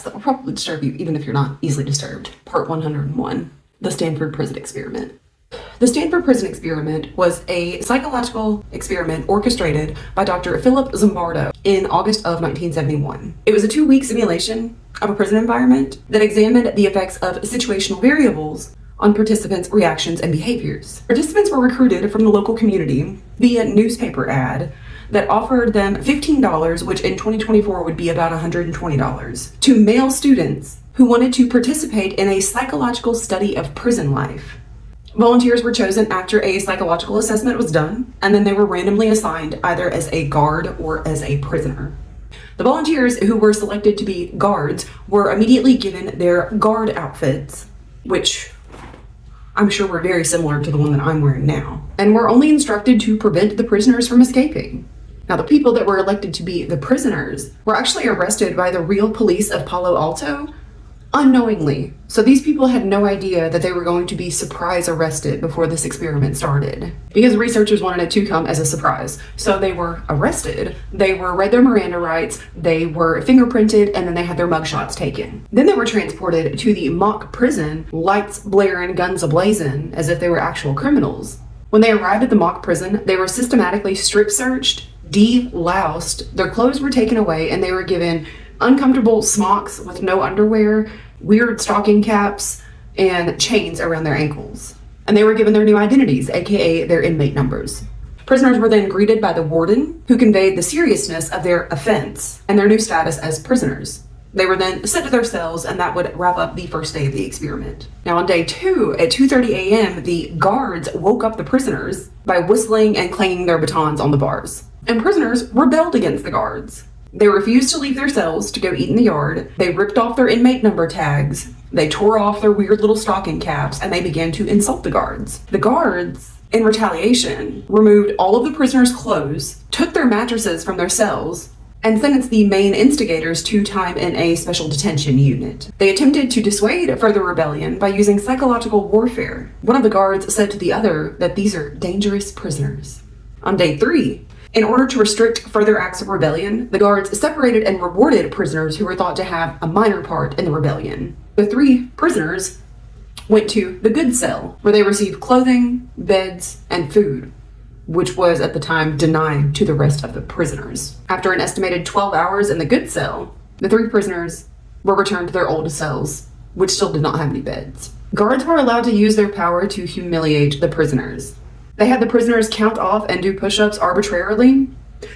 facts that will probably disturb you even if you're not easily disturbed. Part 101, the Stanford Prison Experiment. The Stanford Prison Experiment was a psychological experiment orchestrated by Dr. Philip Zimbardo in August of 1971. It was a 2-week simulation of a prison environment that examined the effects of situational variables on participants' reactions and behaviors. Participants were recruited from the local community via newspaper ad that offered them $15, which in 2024 would be about $120, to male students who wanted to participate in a psychological study of prison life. Volunteers were chosen after a psychological assessment was done, and then they were randomly assigned either as a guard or as a prisoner. The volunteers who were selected to be guards were immediately given their guard outfits, which I'm sure were very similar to the one that I'm wearing now, and were only instructed to prevent the prisoners from escaping. Now, the people that were elected to be the prisoners were actually arrested by the real police of Palo Alto unknowingly. So these people had no idea that they were going to be surprise arrested before this experiment started, because researchers wanted it to come as a surprise. So they were arrested, they were read their Miranda rights, they were fingerprinted, and then they had their mugshots taken. Then they were transported to the mock prison, lights blaring, guns ablazing, as if they were actual criminals. When they arrived at the mock prison, they were systematically strip searched, deloused, their clothes were taken away, and they were given uncomfortable smocks with no underwear, weird stocking caps, and chains around their ankles. And they were given their new identities, aka their inmate numbers. Prisoners were then greeted by the warden, who conveyed the seriousness of their offense and their new status as prisoners. They were then sent to their cells, and that would wrap up the first day of the experiment. Now on day 2, at 2:30 a.m., the guards woke up the prisoners by whistling and clanging their batons on the bars. And prisoners rebelled against the guards. They refused to leave their cells to go eat in the yard. They ripped off their inmate number tags. They tore off their weird little stocking caps, and they began to insult the guards. The guards, in retaliation, removed all of the prisoners' clothes, took their mattresses from their cells, and sentenced the main instigators to time in a special detention unit. They attempted to dissuade further rebellion by using psychological warfare. One of the guards said to the other that these are dangerous prisoners. On day 3, in order to restrict further acts of rebellion, the guards separated and rewarded prisoners who were thought to have a minor part in the rebellion. The 3 prisoners went to the good cell, where they received clothing, beds, and food, which was at the time denied to the rest of the prisoners. After an estimated 12 hours in the good cell, the 3 prisoners were returned to their old cells, which still did not have any beds. Guards were allowed to use their power to humiliate the prisoners. They had the prisoners count off and do push-ups arbitrarily.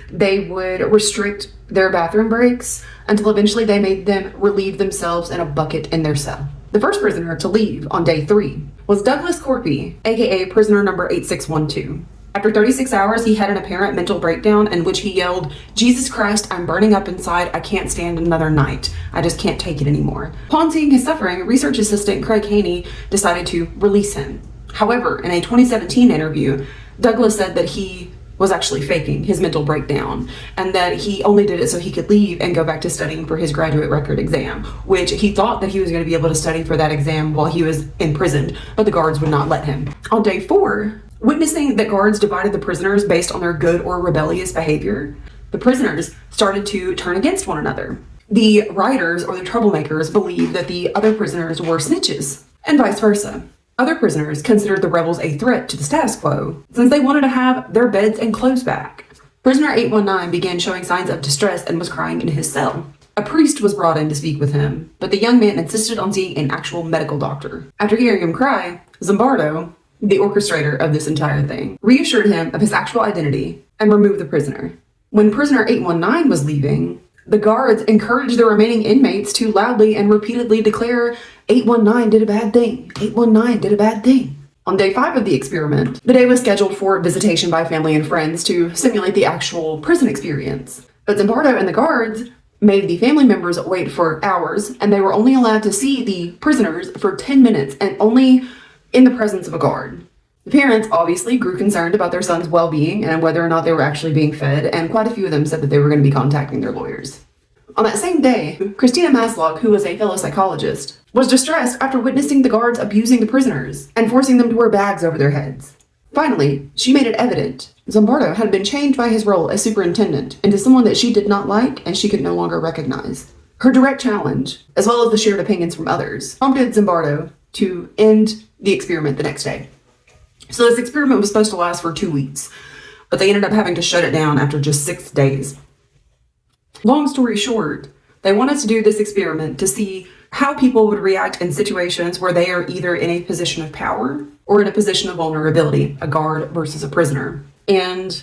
They would restrict their bathroom breaks until eventually they made them relieve themselves in a bucket in their cell. The first prisoner to leave on day 3 was Douglas Corpy, aka prisoner number 8612. After 36 hours, he had an apparent mental breakdown in which he yelled, "Jesus Christ, I'm burning up inside. I can't stand another night. I just can't take it anymore." Upon seeing his suffering, research assistant Craig Haney decided to release him. However, in a 2017 interview, Douglas said that he was actually faking his mental breakdown and that he only did it so he could leave and go back to studying for his graduate record exam, which he thought that he was going to be able to study for that exam while he was imprisoned, but the guards would not let him. On day 4, witnessing that guards divided the prisoners based on their good or rebellious behavior, the prisoners started to turn against one another. The rioters or the troublemakers believed that the other prisoners were snitches, and vice versa. Other prisoners considered the rebels a threat to the status quo, since they wanted to have their beds and clothes back. Prisoner 819 began showing signs of distress and was crying in his cell. A priest was brought in to speak with him, but the young man insisted on seeing an actual medical doctor. After hearing him cry, Zimbardo, the orchestrator of this entire thing, reassured him of his actual identity and removed the prisoner. When prisoner 819 was leaving, the guards encouraged the remaining inmates to loudly and repeatedly declare, "819 did a bad thing. 819 did a bad thing." On day 5 of the experiment, the day was scheduled for visitation by family and friends to simulate the actual prison experience. But Zimbardo and the guards made the family members wait for hours, and they were only allowed to see the prisoners for 10 minutes and only in the presence of a guard. The parents obviously grew concerned about their son's well-being and whether or not they were actually being fed, and quite a few of them said that they were going to be contacting their lawyers. On that same day, Christina Maslock, who was a fellow psychologist, was distressed after witnessing the guards abusing the prisoners and forcing them to wear bags over their heads. Finally, she made it evident Zimbardo had been changed by his role as superintendent into someone that she did not like and she could no longer recognize. Her direct challenge, as well as the shared opinions from others, prompted Zimbardo to end the experiment the next day. So this experiment was supposed to last for 2 weeks, but they ended up having to shut it down after just 6 days. Long story short, they wanted to do this experiment to see how people would react in situations where they are either in a position of power or in a position of vulnerability, a guard versus a prisoner. And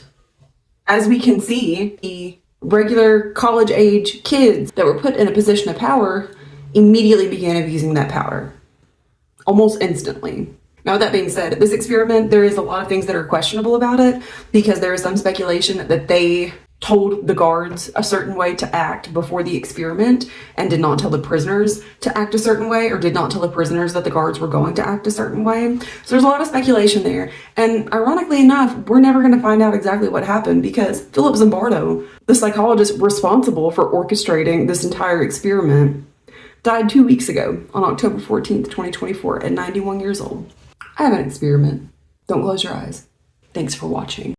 as we can see, the regular college-age kids that were put in a position of power immediately began abusing that power, almost instantly. Now, with that being said, this experiment, there is a lot of things that are questionable about it, because there is some speculation that they told the guards a certain way to act before the experiment and did not tell the prisoners to act a certain way, or did not tell the prisoners that the guards were going to act a certain way. So there's a lot of speculation there. And ironically enough, we're never going to find out exactly what happened, because Philip Zimbardo, the psychologist responsible for orchestrating this entire experiment, died 2 weeks ago on October 14th, 2024 at 91 years old. I have an experiment. Don't close your eyes. Thanks for watching.